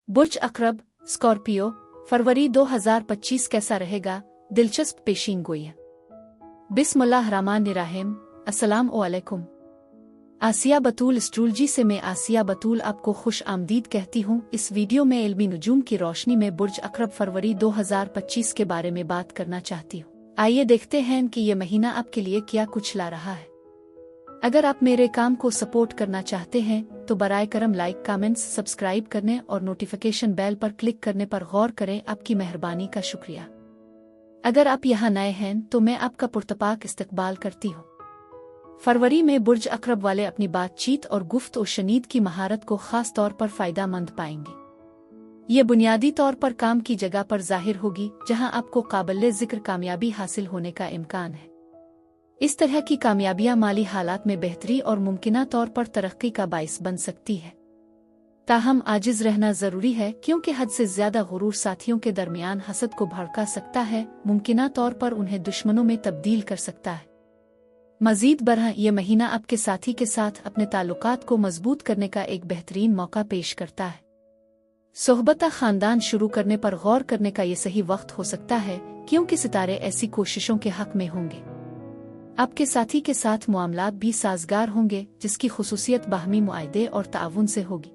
बुर्ज अकरब, Scorpio, फरवरी 2025 कैसा रहेगा? दिलचस्प पेशीन गोई है। बिस्मिल्लाहिर्रहमानिर्रहीम। अस्सलाम वालेकुम। आसिया बतूल एस्ट्रोलॉजी से मैं आसिया बतूल आपको खुश आमदीद कहती हूँ। इस वीडियो में इल्मी नुजूम की रोशनी में बुर्ज अकरब फरवरी 2025 के बारे में बात करना चाहती हूँ। आइए देखते हैं कि ये महीना आपके लिए क्या कुछ ला रहा है। अगर आप मेरे काम को सपोर्ट करना चाहते हैं तो बराए करम लाइक, कमेंट्स, सब्सक्राइब करने और नोटिफिकेशन बेल पर क्लिक करने पर गौर करें। आपकी मेहरबानी का शुक्रिया। अगर आप यहाँ नए हैं तो मैं आपका पुरतपाक इस्तकबाल करती हूँ। फरवरी में बुर्ज अकरब वाले अपनी बातचीत और गुफ्त और शनीद की महारत को खास तौर पर फायदामंद पाएंगे। ये बुनियादी तौर पर काम की जगह पर जाहिर होगी जहां आपको काबिल जिक्र कामयाबी हासिल होने का इम्कान है। इस तरह की कामयाबियां माली हालात में बेहतरी और मुमकिना तौर पर तरक्की का बाइस बन सकती है। ताहम आजिज रहना जरूरी है क्योंकि हद से ज्यादा गुरूर साथियों के दरमियान हसद को भड़का सकता है, मुमकिना तौर पर उन्हें दुश्मनों में तब्दील कर सकता है। मजीद बरह यह महीना आपके साथी के साथ अपने ताल्लुकात को मजबूत करने का एक बेहतरीन मौका पेश करता है। सोहबता खानदान शुरू करने पर गौर करने का ये सही वक्त हो सकता है क्योंकि सितारे ऐसी कोशिशों के हक में होंगे। आपके साथी के साथ मामलात भी साजगार होंगे जिसकी खुसूसियत बाहमी मुआहदे और ताउन से होगी।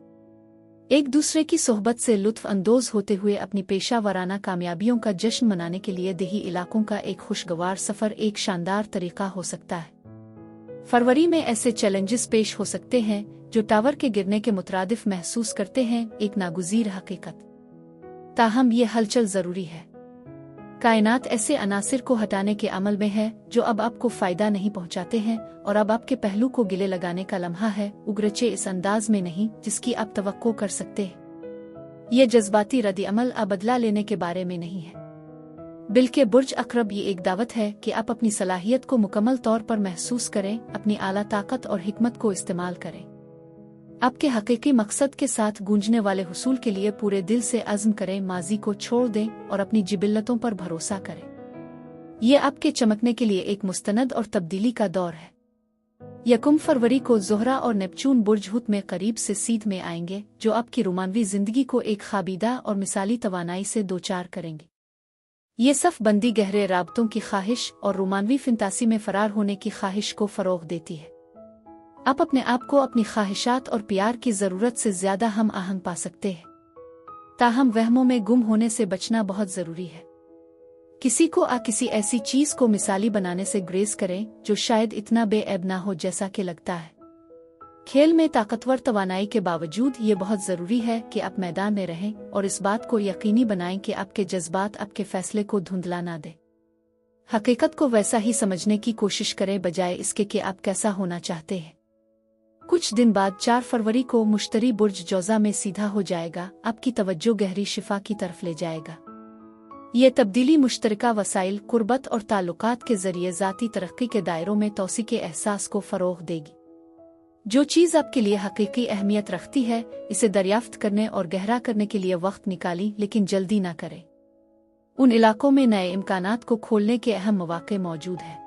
एक दूसरे की सोहबत से लुत्फ अंदोज होते हुए अपनी पेशा वराना कामयाबियों का जश्न मनाने के लिए देही इलाकों का एक खुशगवार सफर एक शानदार तरीका हो सकता है। फरवरी में ऐसे चैलेंजेस पेश हो सकते हैं जो टावर के गिरने के मुतरादिफ महसूस करते हैं, एक नागुज़ीर हकीकत। ताहम ये हलचल जरूरी है। कायनात ऐसे अनासिर को हटाने के अमल में है जो अब आपको फायदा नहीं पहुंचाते हैं और अब आपके पहलू को गिले लगाने का लम्हा है, उगरचे इस अंदाज में नहीं जिसकी आप तवक्को कर सकते हैं। ये जज्बाती रद्द अमल अब बदला लेने के बारे में नहीं है, बल्कि बुर्ज अकरब ये एक दावत है कि आप अपनी सलाहियत को मुकम्मल तौर पर महसूस करें, अपनी आला ताकत और हिकमत को इस्तेमाल करें। आपके हकीकी मकसद के साथ गूंजने वाले हुसूल के लिए पूरे दिल से अज़्म करें, माजी को छोड़ दें और अपनी जिबिल्लतों पर भरोसा करें। ये आपके चमकने के लिए एक मुस्तनद और तब्दीली का दौर है। 1 फरवरी को ज़ोहरा और नेपचून बुर्ज हुत में करीब से सीध में आएंगे जो आपकी रोमानवी जिंदगी को एक खाबीदा और मिसाली तवानाई से दोचार करेंगे। ये सफ बंदी गहरे राबतों की ख्वाहिश और रोमानवी फिंतासी में फरार होने की ख्वाहिश को फ़रोग़ देती है। आप अपने आप को अपनी ख्वाहिशात और प्यार की ज़रूरत से ज़्यादा हम आहंग पा सकते हैं। ताहम वहमों में गुम होने से बचना बहुत ज़रूरी है। किसी को किसी ऐसी चीज़ को मिसाली बनाने से ग्रेज़ करें जो शायद इतना बेऐब ना हो जैसा कि लगता है। खेल में ताकतवर तवानाई के बावजूद ये बहुत ज़रूरी है कि आप मैदान में रहें और इस बात को यकीनी बनाएं कि आपके जज्बात आपके फैसले को धुंधला ना दें। हकीकत को वैसा ही समझने की कोशिश करें बजाय इसके कि आप कैसा होना चाहते हैं। कुछ दिन बाद 4 फरवरी को मुश्तरी बुर्ज जौज़ा में सीधा हो जाएगा, आपकी तवज्जो गहरी शिफा की तरफ ले जाएगा। ये तब्दीली मुश्तरका वसाइल, कुर्बत और ताल्लुकात के जरिए ज़ाती तरक्की के दायरों में तौसी के एहसास को फ़रोग़ देगी। जो चीज़ आपके लिए हकीकी अहमियत रखती है इसे दरियाफ्त करने और गहरा करने के लिए वक्त निकाली, लेकिन जल्दी ना करें। उन इलाकों में नए इम्कानात को खोलने के अहम मौक़े मौजूद हैं।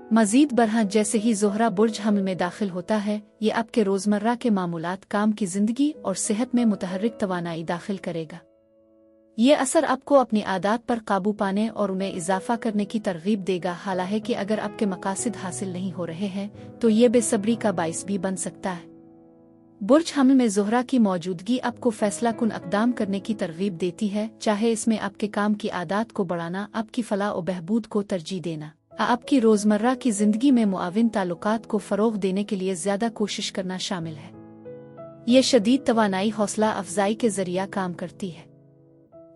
मजीद बरह जैसे ही ज़ोहरा बुर्ज हमल में दाखिल होता है, ये आपके रोज़मर्रा के मामूलात, काम की ज़िंदगी और सेहत में मुतहर्रिक तवानाई दाखिल करेगा। ये असर आपको अपनी आदत पर काबू पाने और उन्हें इजाफा करने की तरगीब देगा। हालांकि अगर आपके मकासद हासिल नहीं हो रहे हैं तो ये बेसब्री का बाइस भी बन सकता है। बुर्ज हमल में ज़ोहरा की मौजूदगी आपको फैसला कुन अक़दाम करने की तरगीब देती है, चाहे इसमें आपके काम की आदत को बढ़ाना, आपकी फलाह और बहबूद को तरजीह देना, आपकी रोज़मर्रा की ज़िंदगी में मुआविन ताल्लुकात को फ़रोग़ देने के लिए ज़्यादा कोशिश करना शामिल है। ये शदीद तवानाई हौसला अफजाई के ज़रिया काम करती है।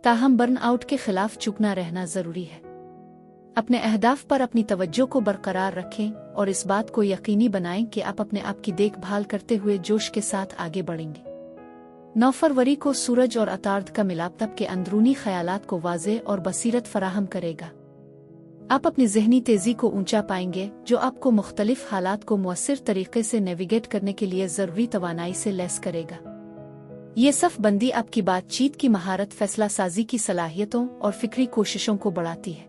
ताहम बर्न आउट के खिलाफ चुकना रहना ज़रूरी है। अपने अहदाफ पर अपनी तवज्जो को बरकरार रखें और इस बात को यकीनी बनाएं कि आप अपने आप की देखभाल करते हुए जोश के साथ आगे बढ़ेंगे। 9 फरवरी को सूरज और अतार्द का मिलाप आपके अंदरूनी ख्यालात को वाज़े और बसीरत फराहम करेगा। आप अपनी ज़हनी तेज़ी को ऊंचा पाएंगे जो आपको मुख्तलिफ हालात को मुअस्सिर तरीके से नेविगेट करने के लिए ज़रूरी तवानाई से लैस करेगा। ये सफ बंदी आपकी बातचीत की महारत, फैसला साजी की सलाहियतों और फिक्री कोशिशों को बढ़ाती है।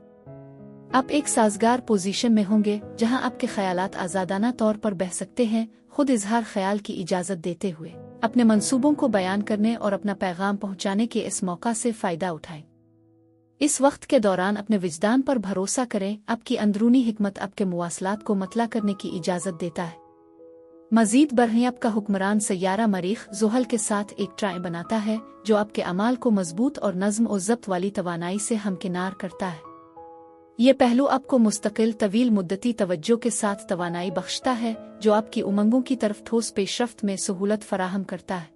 आप एक साजगार पोजीशन में होंगे जहां आपके ख्यालात आज़ादाना तौर पर बह सकते हैं, खुद इजहार ख्याल की इजाज़त देते हुए। अपने मंसूबों को बयान करने और अपना पैगाम पहुंचाने के इस मौका से फ़ायदा उठाएं। इस वक्त के दौरान अपने विजदान पर भरोसा करें। आपकी अंदरूनी हिकमत आपके मुवासलात को मतला करने की इजाज़त देता है। मज़ीद बरहें आपका हुक्मरान सय्यारा मरीख ज़ुहल के साथ एक ट्राई बनाता है जो आपके अमाल को मजबूत और नज़्म और ज़ब्त वाली तवानाई से हमकिनार करता है। ये पहलू आपको मुस्तकिल तवील मुद्दती तवज्जो के साथ तवानाई बख्शता है जो आपकी उमंगों की तरफ ठोस पेशरफ्त में सहूलत फराहम करता है।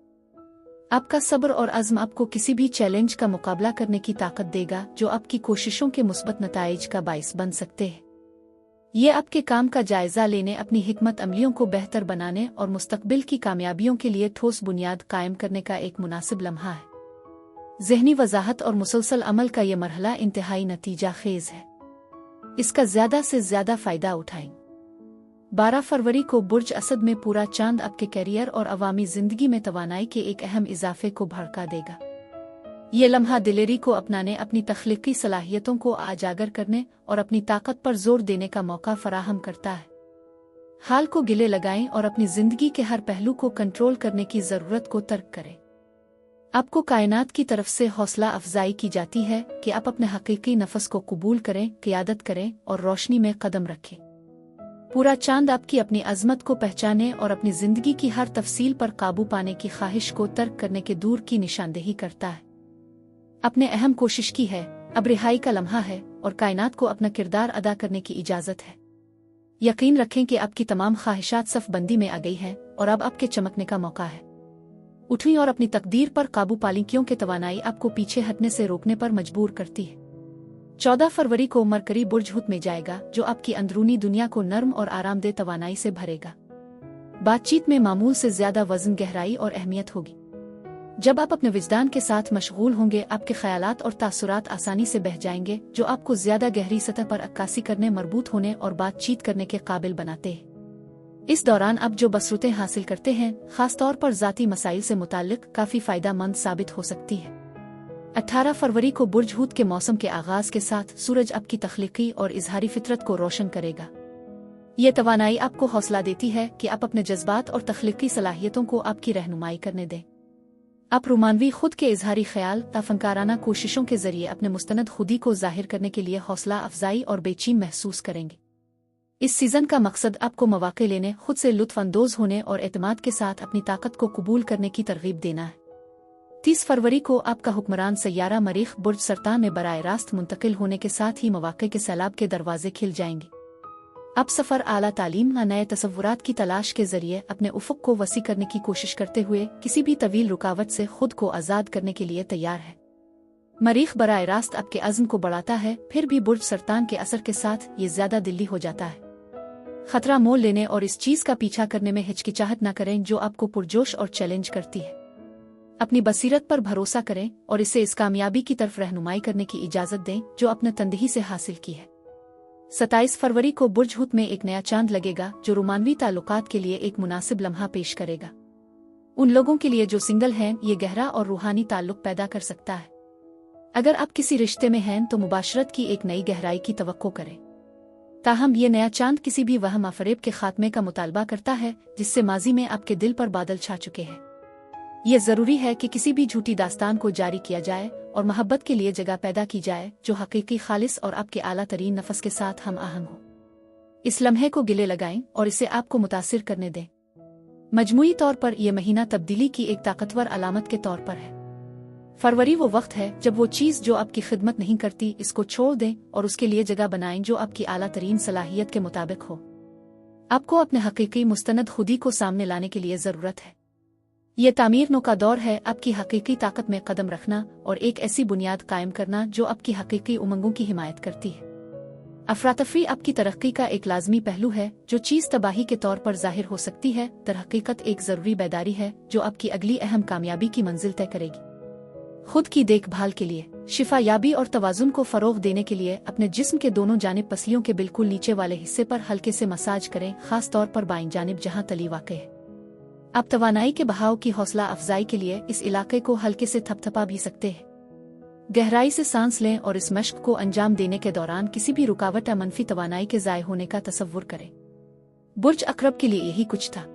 आपका सब्र और अज़्म आपको किसी भी चैलेंज का मुकाबला करने की ताकत देगा जो आपकी कोशिशों के मुस्बत नताइज का बाइस बन सकते हैं। ये आपके काम का जायजा लेने, अपनी हिकमत अमलियों को बेहतर बनाने और मुस्तकबिल की कामयाबियों के लिए ठोस बुनियाद कायम करने का एक मुनासिब लम्हा है। ज़हनी वजाहत और मुसलसल अमल का ये मरहला इंतहाई नतीजा खेज है। इसका ज़्यादा से ज़्यादा फ़ायदा उठाएं। 12 फरवरी को बुर्ज असद में पूरा चांद आपके कैरियर और अवामी ज़िंदगी में तवानाई के एक अहम इजाफे को भड़का देगा। ये लम्हा दिलेरी को अपनाने, अपनी तख्लीकी सलाहियतों को आजागर करने और अपनी ताकत पर जोर देने का मौका फराहम करता है। हाल को गिले लगाएं और अपनी ज़िंदगी के हर पहलू को कंट्रोल करने की ज़रूरत को तर्क करें। आपको कायनात की तरफ से हौसला अफजाई की जाती है कि आप अपने हकीकी नफस को कबूल करें, क़ियादत करें और रोशनी में कदम रखें। पूरा चांद आपकी अपनी अजमत को पहचाने और अपनी ज़िंदगी की हर तफसील पर काबू पाने की ख्वाहिश को तर्क करने के दूर की निशानदेही करता है। अपने अहम कोशिश की है, अब रिहाई का लम्हा है और कायनात को अपना किरदार अदा करने की इजाज़त है। यकीन रखें कि आपकी तमाम ख्वाहिशात सफ बंदी में आ गई हैं और अब आपके चमकने का मौका है। उठें और अपनी तकदीर पर काबू पालें क्योंकि तवानाई आपको पीछे हटने से रोकने पर मजबूर करती है। 14 फरवरी को मरकरी बुर्ज हुत में जाएगा जो आपकी अंदरूनी दुनिया को नर्म और आरामदेह तवानाई से भरेगा। बातचीत में मामूल से ज्यादा वजन, गहराई और अहमियत होगी। जब आप अपने विजदान के साथ मशगूल होंगे, आपके ख्यालात और तासुरात आसानी से बह जाएंगे जो आपको ज्यादा गहरी सतह पर अक्कासी करने, मरबूत होने और बातचीत करने के काबिल बनाते हैं। इस दौरान आप जो बसरूतें हासिल करते हैं, खासतौर पर ज़ाती मसाइल से मुताल्लिक, काफ़ी फ़ायदेमंद साबित हो सकती है। 18 फरवरी को बुर्ज हुत के मौसम के आगाज़ के साथ सूरज आपकी तख्लीकी और इजहारी फितरत को रोशन करेगा। ये तवानाई आपको हौसला देती है कि आप अपने जज्बात और तख्लीकी सलाहियतों को आपकी रहनुमाई करने दें। आप रोमानवी खुद के इजहारी ख्याल, फनकाराना कोशिशों के जरिए अपने मुस्तनद खुदी को जाहिर करने के लिए हौसला अफजाई और बेचैन महसूस करेंगे। इस सीज़न का मकसद आपको मौके लेने, खुद से लुत्फ अंदोज होने और एतमाद के साथ अपनी ताकत को कबूल करने की तरगीब देना है। 30 फरवरी को आपका हुक्मरान सय्यारा मरीख बुर्ज सरतान में बराह रास्त मुंतकिल होने के साथ ही मौके के सैलाब के दरवाजे खिल जाएंगे। आप सफ़र, आला तालीम, नए तसव्वुरात की तलाश के जरिए अपने उफ़ुक़ को वसी करने की कोशिश करते हुए किसी भी तवील रुकावट से खुद को आज़ाद करने के लिए तैयार है। मरीख बराह रास्त आपके अज़्म को बढ़ाता है, फिर भी बुर्ज सरतान के असर के साथ ये ज्यादा दिल्ली हो जाता है। खतरा मोल लेने और इस चीज का पीछा करने में हिचकिचाहट न करें जो आपको पुरजोश और चैलेंज करती है। अपनी बसीरत पर भरोसा करें और इसे इस कामयाबी की तरफ रहनुमाई करने की इजाजत दें जो आपने तंदही से हासिल की है। 27 फरवरी को बुर्ज हुत में एक नया चांद लगेगा जो रोमानवी ताल्लुकात के लिए एक मुनासिब लम्हा पेश करेगा। उन लोगों के लिए जो सिंगल हैं, ये गहरा और रूहानी ताल्लुक पैदा कर सकता है। अगर आप किसी रिश्ते में हैं तो मुबाशरत की एक नई गहराई की तवक्को करें। ताहम ये नया चांद किसी भी वहम फरेब के खात्मे का मुतालबा करता है जिससे माजी में आपके दिल पर बादल छा चुके हैं। ये जरूरी है कि किसी भी झूठी दास्तान को जारी किया जाए और मोहब्बत के लिए जगह पैदा की जाए जो हकीकी, खालिस और आपके आला तरीन नफस के साथ हम आहंग हो। इस लम्हे को गिले लगाएं और इसे आपको मुतासिर करने दें। मजमूई तौर पर यह महीना तब्दीली की एक ताकतवर अलामत के तौर पर है। फरवरी वो वक्त है जब वो चीज़ जो आपकी खिदमत नहीं करती इसको छोड़ दें और उसके लिए जगह बनाएं जो आपकी आला तरीन सलाहियत के मुताबिक हो। आपको अपने हकीकी मुस्तनद खुदी को सामने लाने के लिए ज़रूरत है। ये तामीर का दौर है, आपकी हकीकी ताकत में कदम रखना और एक ऐसी बुनियाद कायम करना जो आपकी हकीकी उमंगों की हिमायत करती है। अफरातफरी आपकी तरक्की का एक लाजमी पहलू है। जो चीज़ तबाही के तौर पर जाहिर हो सकती है, दरहकीकत एक ज़रूरी बेदारी है जो आपकी अगली अहम कामयाबी की मंजिल तय करेगी। खुद की देखभाल के लिए, शिफा याबी और तवाजुन को फ़रोग़ देने के लिए अपने जिस्म के दोनों जानिब पसलियों के बिल्कुल नीचे वाले हिस्से पर हल्के से मसाज करें, खास तौर पर बाईं जानिब जहां तली वाक़े है। आप तवानाई के बहाव की हौसला अफजाई के लिए इस इलाके को हल्के से थपथपा भी सकते हैं। गहराई से सांस लें और इस मश्क को अंजाम देने के दौरान किसी भी रुकावट या मनफी तवानाई के ज़ाय होने का तसव्वुर करें। बुर्ज अक़रब के लिए यही कुछ था।